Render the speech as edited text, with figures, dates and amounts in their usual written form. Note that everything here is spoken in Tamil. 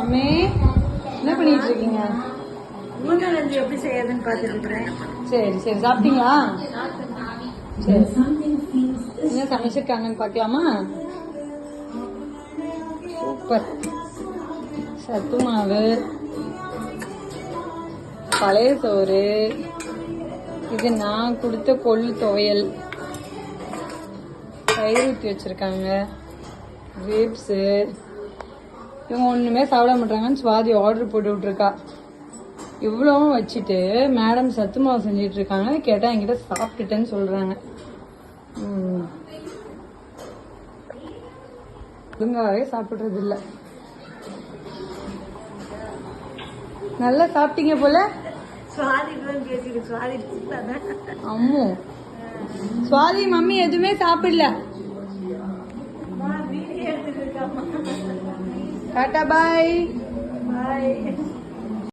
அம்மே என்ன பண்ணிட்டு இருக்கீங்க? உளுந்தங்கஞ்சி எப்படி செய்யறதுன்னு பார்த்துட்டு இருக்கிறேன். சரி சரி, சாப்பிட்டீங்களா? சரி, என்ன சமைச்சிருக்காங்கன்னு பார்க்கலாமா? சூப்பர். சத்து மாவு, பழைய சோறு, இது நான் கொடுத்த கொள்ளு துவையல், தயிர் ஊற்றி வச்சிருக்காங்க, கிரேப்ஸு. இவங்க ஒன்றுமே சாப்பிட மாட்டாங்கன்னு சுவாதி ஆர்டர் போட்டு விட்ருக்கா. இவ்வளவும் வச்சுட்டு மேடம் சத்து மாவு செஞ்சிட்டு இருக்காங்க. கேட்டால் என்கிட்ட சாப்பிட்டுட்டேன்னு சொல்கிறாங்க. ஒழுங்காவே சாப்பிட்றது இல்லை. நல்லா சாப்பிட்டீங்க போல. அம்மு சுவாதி மம்மி எதுவுமே சாப்பிடல. டாடா பாய்.